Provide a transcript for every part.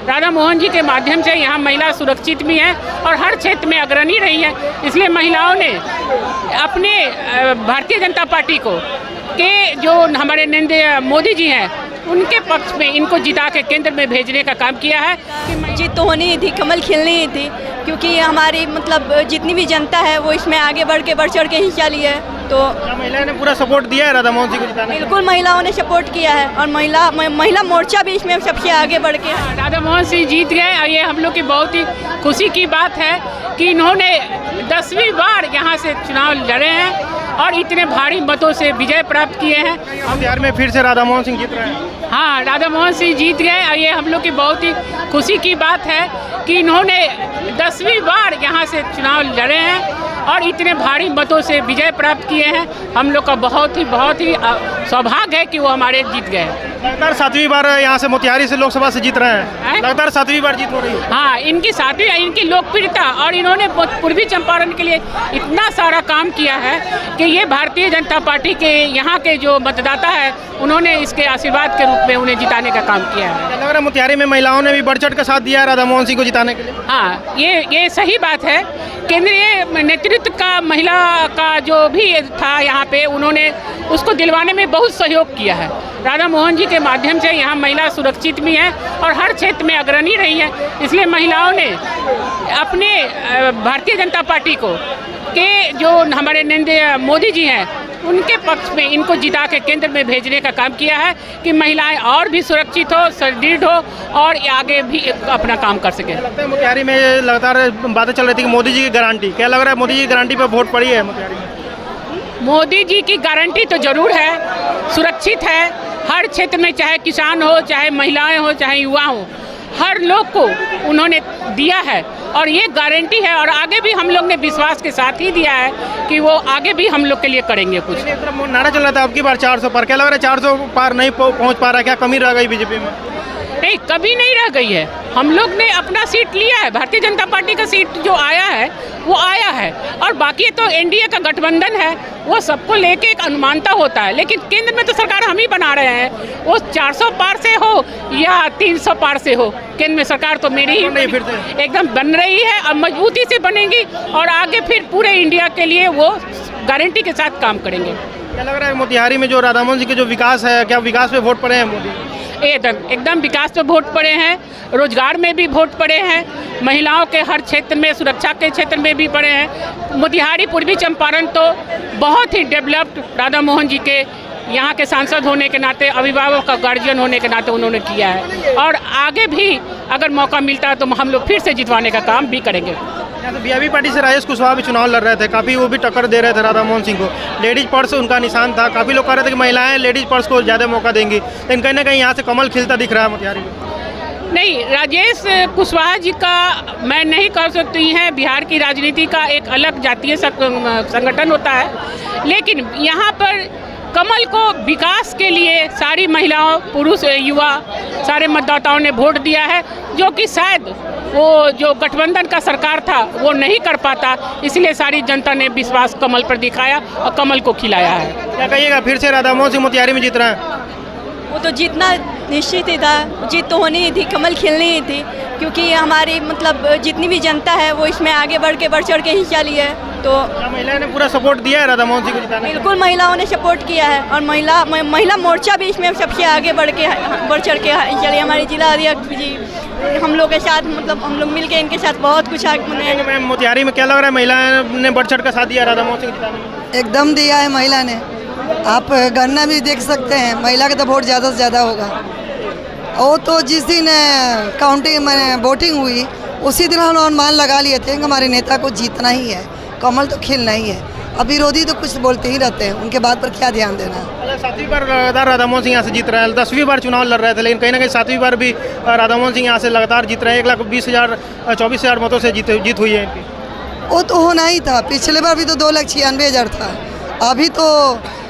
राधा मोहन जी के माध्यम से यहाँ महिला सुरक्षित भी हैं और हर क्षेत्र में अग्रणी रही हैं। इसलिए महिलाओं ने अपने भारतीय जनता पार्टी को के जो हमारे नरेंद्र मोदी जी हैं उनके पक्ष में इनको जिता के केंद्र में भेजने का काम किया है। जीत तो होनी ही थी, कमल खिलनी ही थी, क्योंकि हमारी मतलब जितनी भी जनता है वो इसमें आगे बढ़ चढ़ के हिस्सा लिया है। तो महिलाओं ने पूरा सपोर्ट दिया है राधा मोहन सिंह को जिताने। बिल्कुल महिलाओं ने सपोर्ट किया है और महिला मोर्चा भी इसमें सबसे आगे बढ़ के है। राधा मोहन सिंह जीत गए और ये हम लोग की बहुत ही खुशी की बात है कि इन्होंने 10वीं बार यहाँ से चुनाव लड़े हैं और इतने भारी मतों से विजय प्राप्त किए हैं। हम बिहार में फिर से राधा मोहन सिंह जीत रहे हैं। हाँ, राधा मोहन सिंह जीत गए और ये हम लोग की बहुत ही खुशी की बात है कि इन्होंने 10वीं बार यहाँ से चुनाव लड़े हैं और इतने भारी मतों से विजय प्राप्त किए हैं। हम लोग का बहुत ही सौभाग्य है कि वो हमारे जीत गए। लगातार 7वीं बार यहाँ से मोतिहारी से लोकसभा से जीत रहे हैं। लगातार 7वीं बार जीत हो रही है। हाँ, इनकी 7वीं इनकी लोकप्रियता और इन्होंने पूर्वी चंपारण के लिए इतना सारा काम किया है कि ये भारतीय जनता पार्टी के यहाँ के जो मतदाता है उन्होंने इसके आशीर्वाद के रूप में उन्हें जिताने का काम किया है। लग रहा है मोतिहारी में महिलाओं ने भी बढ़ चढ़ का साथ दिया है राधा मोहन सिंह को जिताने के लिए। हाँ, ये सही बात है। केंद्रीय नेतृत्व का महिला का जो भी था यहाँ पे उन्होंने उसको दिलवाने में बहुत सहयोग किया है। राधा मोहन जी के माध्यम से यहाँ महिला सुरक्षित भी हैं और हर क्षेत्र में अग्रणी रही हैं। इसलिए महिलाओं ने अपने भारतीय जनता पार्टी को के जो हमारे नरेंद्र मोदी जी हैं उनके पक्ष में इनको जिता के केंद्र में भेजने का काम किया है कि महिलाएं और भी सुरक्षित हो, सुदृढ़ हो और आगे भी अपना काम कर सके। लगता है मोतिहारी में लगातार बातें चल रही थी कि मोदी जी की गारंटी, क्या लग रहा है मोदी जी की गारंटी पर वोट पड़ी है मोतिहारी में? मोदी जी की गारंटी तो जरूर है, सुरक्षित है। हर क्षेत्र में चाहे किसान हो, चाहे महिलाएं हो, चाहे युवा हो, हर लोग को उन्होंने दिया है और ये गारंटी है और आगे भी हम लोग ने विश्वास के साथ ही दिया है कि वो आगे भी हम लोग के लिए करेंगे कुछ। नारा चल रहा था अब की बार 400 पार, क्या लग रहा है 400 पार नहीं पहुंच पा रहा, क्या कमी रह गई बीजेपी में? नहीं, कभी नहीं रह गई है। हम लोग ने अपना सीट लिया है, भारतीय जनता पार्टी का सीट जो आया है वो आया है और बाकी तो एनडीए का गठबंधन है, वो सबको लेके एक अनुमानता होता है। लेकिन केंद्र में तो सरकार हम ही बना रहे हैं, वो 400 पार से हो या 300 पार से हो, केंद्र में सरकार तो मेरी ही एकदम बन रही है और मजबूती से बनेगी और आगे फिर पूरे इंडिया के लिए वो गारंटी के साथ काम करेंगे। क्या लग रहा है मोतिहारी में जो राधा मोहन सिंह के जो विकास है, क्या विकास पे वोट पड़े हैं मोदी? एकदम विकास पे वोट पड़े हैं, रोजगार में भी वोट पड़े हैं, महिलाओं के हर क्षेत्र में, सुरक्षा के क्षेत्र में भी पड़े हैं। मोतिहारी पूर्वी चंपारण तो बहुत ही डेवलप्ड राधा मोहन जी के यहाँ के सांसद होने के नाते, अभिभावक का गार्जियन होने के नाते उन्होंने किया है और आगे भी अगर मौका मिलता है तो हम लोग फिर से जितवाने का काम भी करेंगे। तो बीजेपी पार्टी से राजेश कुशवाहा भी चुनाव लड़ रहे थे, काफ़ी वो भी टक्कर दे रहे थे राधा मोहन सिंह को। लेडीज पर्स उनका निशान था, काफ़ी लोग कह रहे थे कि महिलाएं लेडीज पर्स को ज़्यादा मौका देंगी, लेकिन कहीं ना कहीं यहाँ से कमल खिलता दिख रहा है मोतिहारी में। नहीं, राजेश कुशवाहा जी का मैं नहीं कह सकती है, बिहार की राजनीति का एक अलग जातीय संगठन होता है, लेकिन यहाँ पर कमल को विकास के लिए सारी महिलाओं, पुरुष, युवा, सारे मतदाताओं ने वोट दिया है, जो कि शायद वो जो गठबंधन का सरकार था वो नहीं कर पाता, इसलिए सारी जनता ने विश्वास कमल पर दिखाया और कमल को खिलाया है। क्या कहिएगा, फिर से राधा मोहन सिंह मोतिहारी में जीत रहे हैं? वो तो जीतना निश्चित ही था, जीत तो होनी ही थी, कमल खिलनी ही थी, क्योंकि हमारी मतलब जितनी भी जनता है वो इसमें आगे बढ़ चढ़ के हिस्सा लिया है। तो महिलाओं ने पूरा सपोर्ट दिया है राधा मोहन सिंह को जिताने। बिल्कुल महिलाओं ने सपोर्ट किया है और महिला मोर्चा भी इसमें सबसे आगे बढ़ चढ़ के हिस्सा लिया। हमारे जिला अध्यक्ष जी हम लोग के साथ, मतलब हम लोग मिलके इनके साथ बहुत कुछ मैम मोतिहारी में क्या लग रहा है महिलाओं ने बढ़ चढ़ का साथ दिया राधा मोहन सिंह जिताने में? एकदम दिया है महिला ने, आप गणना भी देख सकते हैं, महिला का तो वोट ज़्यादा से ज़्यादा होगा। वो तो जिस दिन काउंटिंग वोटिंग हुई उसी दिन हम अनुमान लगा लिए थे कि हमारे नेता को जीतना ही है, कमल तो खिलना ही है। अब विरोधी तो कुछ बोलते ही रहते हैं, उनके बात पर क्या ध्यान देना। 7वीं बार लगातार राधा मोहन सिंह यहाँ से जीत रहे हैं, 10वीं बार चुनाव लड़ रहे थे, लेकिन कहीं ना कहीं 7वीं बार भी राधा मोहन सिंह यहाँ से लगातार जीत रहे हैं। 1,20,024 मतों से जीत हुई है इनकी। वो तो होना ही था, पिछले बार भी तो 2,96,000 था। अभी तो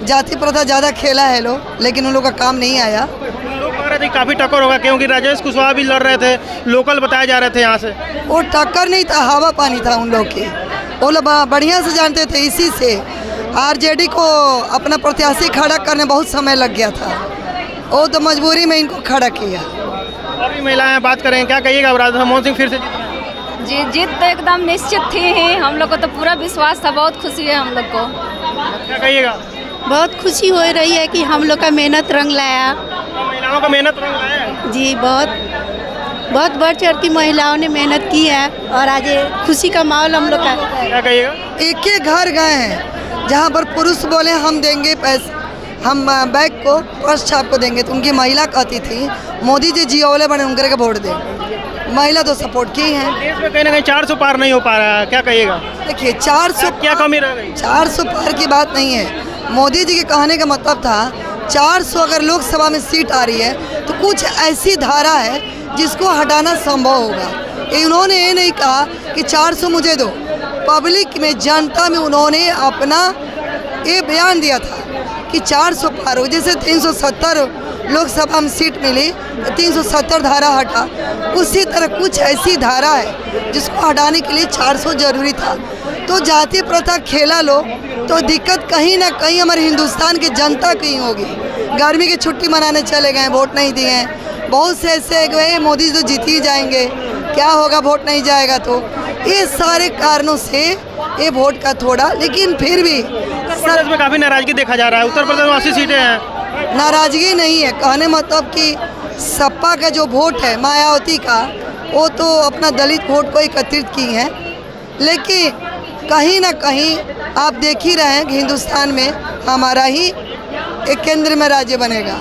जाति प्रथा ज़्यादा खेला है लोग, लेकिन उन लोग का काम नहीं आया। लोग कह रहे थे काफ़ी टक्कर होगा, क्योंकि राजेश कुशवाहा भी लड़ रहे थे, लोकल बताए जा रहे थे यहाँ से। वो टक्कर नहीं था, हवा पानी था उन लोग के, वो लोग बढ़िया से जानते थे। इसी से आरजेडी को अपना प्रत्याशी खड़ा करने बहुत समय लग गया था, वो तो मजबूरी में इनको खड़ा किया। और सभी महिलाएं बात करें, क्या कहिएगा? राधा मोहन सिंह फिर से जीत रहे हैं। जी जीत तो एकदम निश्चित थी ही, हम लोग को तो पूरा विश्वास था, बहुत खुशी है हम लोग को। क्या कहिएगा? बहुत खुशी हो रही है कि हम लोग का मेहनत रंग लाया। महिलाओं का मेहनत रंग लाया है। जी बहुत बढ़ चढ़ की महिलाओं ने मेहनत की है और आज ये खुशी का माहौल हम लोग का। क्या कहिएगा? एक एक घर गए हैं जहाँ पर पुरुष बोले हम देंगे पैसे, हम बैग को पर्स छाप को देंगे, तो उनकी महिला कहती थी मोदी जी जियो वाले बने उनके के वोट दें। महिला तो सपोर्ट की है। देश में कहीं ना कहीं 400 पार नहीं हो पा रहा है, क्या कहिएगा? देखिए 400 क्या कमी रह गई? 400 पार की बात नहीं है। मोदी जी के कहने का मतलब था 400 अगर लोकसभा में सीट आ रही है तो कुछ ऐसी धारा है जिसको हटाना संभव होगा। उन्होंने ये नहीं कहा कि 400 मुझे दो, पब्लिक में जनता में उन्होंने अपना ये बयान दिया था कि 400 पार हो। जैसे 370 लोकसभा में सीट मिली तो 370 धारा हटा, उसी तरह कुछ ऐसी धारा है जिसको हटाने के लिए 400 जरूरी था। तो जाति प्रथा खेला लो तो दिक्कत कहीं ना कहीं हमारे हिंदुस्तान की जनता की होगी। गर्मी की छुट्टी मनाने चले गए, वोट नहीं दिए हैं। बहुत से ऐसे गए मोदी जी तो जीत ही जाएंगे, क्या होगा वोट नहीं जाएगा। तो ये सारे कारणों से ये वोट का थोड़ा, लेकिन फिर भी उत्तर प्रदेश में काफ़ी नाराजगी देखा जा रहा है। उत्तर प्रदेश में 80 सीटें हैं। नाराजगी नहीं है, कहने मतलब कि सपा का जो वोट है मायावती का, वो तो अपना दलित वोट को एकत्रित की है। लेकिन कहीं ना कहीं आप देख ही रहे हैं कि हिंदुस्तान में हमारा ही एक केंद्र में राज्य बनेगा।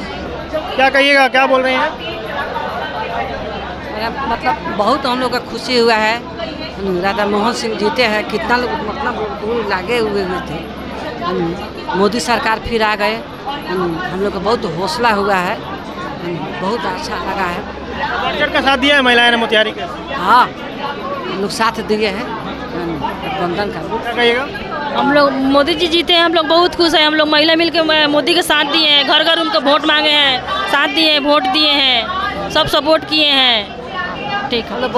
क्या कहिएगा, क्या बोल रहे हैं? मतलब बहुत हम लोग का खुशी हुआ है। राधा मोहन सिंह जीते हैं, कितना लोग मतलब लागे हुए थे। मोदी सरकार फिर आ गए, हम लोग को बहुत हौसला हुआ है, बहुत अच्छा लगा है। बढ़ चढ़ का साथ दिया है महिलाएं ने मोतिहारी के। हाँ हम लोग साथ दिए हैं गठबंधन का। क्या कहिएगा? हम लोग मोदी जी जीते हैं, हम लोग बहुत खुश हैं। हम लोग महिला मिलकर मोदी के साथ दिए हैं, घर घर उनको वोट मांगे हैं, साथ दिए हैं, वोट दिए हैं, सब सपोर्ट किए हैं। ठीक है।